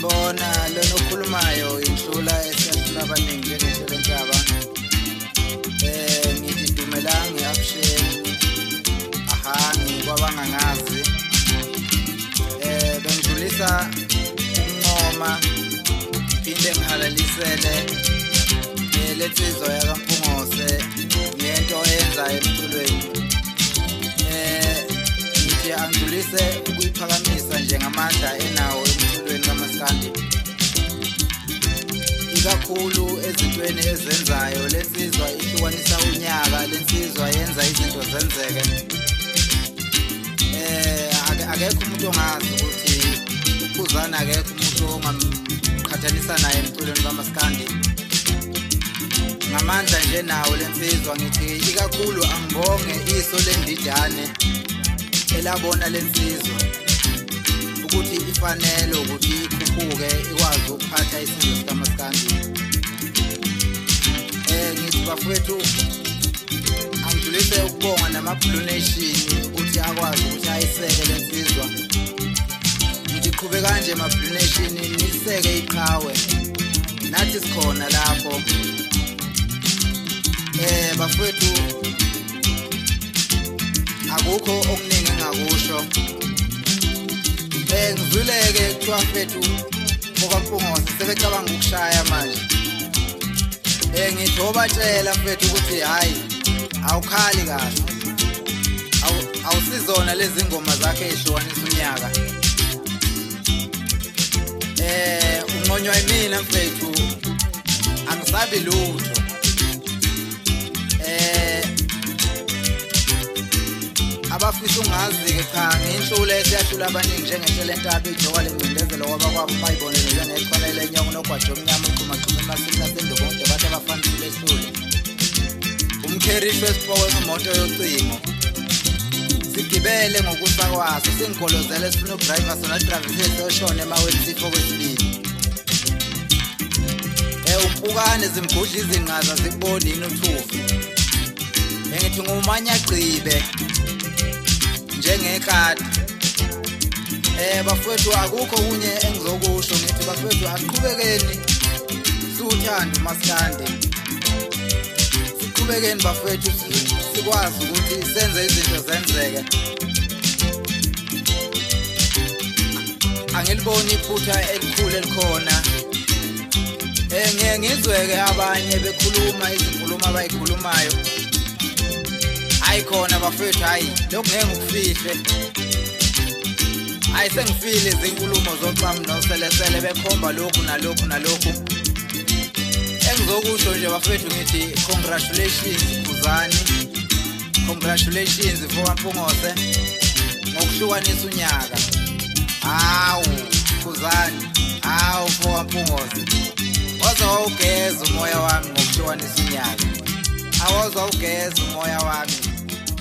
Sawubona lona okhulumayo indlula esiyahlula abaningi njengesho lentaba. Ngithi Dumelang ngiyakushela. Aha ngikwabanga ngazi. Bengidlulisa ukunqoma phinde ngihalalisele letsizwa yakaMpungose ngento eyenzayo emculweni. Ngithi angidlulise ukuyiphakamisa njengamandla enawo emculweni kaMaskandi. Ikakhulu ezintweni ezenzayo lensizwa ihlukanisa unyaka, lensizwa yenza izinto zenzeke. Akekho umuntu ongazi ukuthi ukhuzana, akekho umuntu ongamqhathanisa naye emculweni kaMaskandi. Ngamandla nje nawo lensizwa ngithi ikakhulu angibonge iso lendidane elabona lensizwa ukuthi ifanele ukuthi ikhuphuke ikwazi ukuphatha isizwe sikaMaskandi. Ngithi bafowethu angidlulise ukubonga nama-Blue Nation ukuthi akwazi ukuthi ayiseke lensizwa. Ngithi qhube kanje ma-Blue Nation niseke iqhawe nathi sikhona lapho. Bafowethu akukho okuningi engakusho. Ngizwileke kuthiwa mfethu ngokaMpungose sebecabanga ukushaya manje. Ngithi obatshela mfethu ukuthi hayi awukhali kahle, awusizona lezi ngoma zakhe ezihlukanisa unyaka. Unqonywa yimina mfethu, angisabi lutho. Abafisa ungazi-ke cha nginhlule esiyahlula abaningi njengesho lentaba ijoka lengcindezelo kwabakwabo bayibonelele nekhonele nyongo nogwaja omnyama uqhumaqhuma emasini lasenduko bonke bathi abafanisi behlule. Umkherishi wesipoko ngemoto yocingo sigibele ngokusa kwaso singigolozele sifuna udrayiva sona drive seyoshona emaweni sifo kwesibili. Umpukane zimgudla izinqaza zikubona yini uthufi. Ngithi ngumanyagcibe njengekati. Bafowethu akukho kunye engizokusho. Ngithi bafowethu asiqhubekeni siwuthanda uMaskandi. Siqhubekeni bafowethu sikwazi ukuthi senze izinto zenzeke. Angiliboni iphutha elikhulu elikhona. Ngeke ngizweke abanye bekhuluma izinkulumo abayikhulumayo. Ayikhona bafowethu, hayi lokho ngeke ngikufihle. Hayi sengifile izinkulumo zoqhamu noselesele bekhomba lokhu nalokhu nalokhu. Engizokusho nje bafowethu ngithi congratulations Khuzani, congratulations ngokaMpungose ngokuhlukanisa unyaka. Hawu Khuzani, hawu ngokaMpungose waze wawugeza umoya wami ngokuhlukanisa unyaka. Awuzwa ugeza umoya wami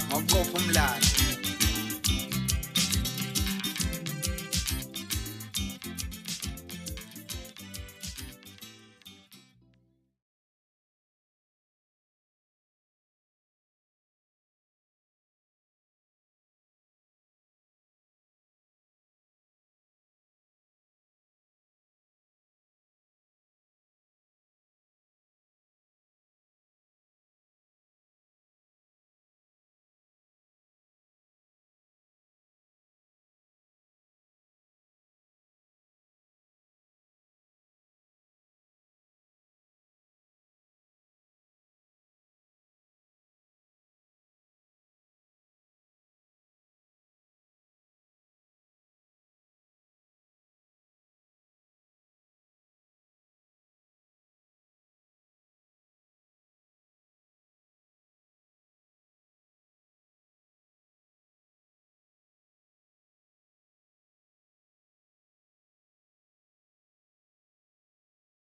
ngokuqopha umlando.